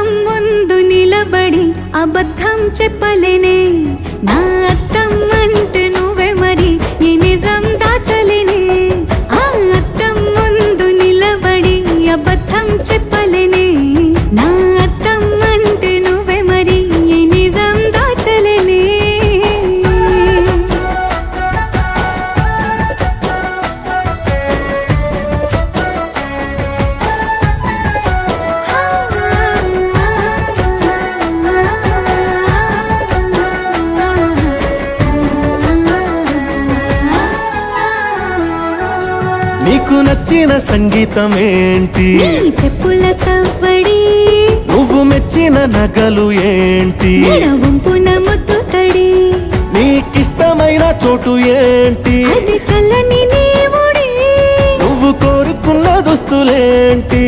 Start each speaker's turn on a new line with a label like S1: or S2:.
S1: అద్దం ముందు నిలబడి అబద్ధం చెప్పలేనే నా అద్దం అంటే నువ్వే మరి ఈ నిజం దాచలేనే ఆ అద్దం ముందు నిలబడి అబద్ధం చెప్పలేనే నా అద్దం అంటే నువ్వే మరి ఈ నిజం దాచలేనే
S2: నీకు నచ్చిన సంగీతం ఏంటి
S1: చెప్పుల సవ్వడి
S2: నువ్వు మెచ్చిన నగలు ఏంటి
S1: వంపున ముద్దు తడి
S2: నీకిష్టమైన చోటు ఏంటి
S1: అది చల్లని నీ ఒడి
S2: నువ్వు కోరుకున్న దుస్తులేంటి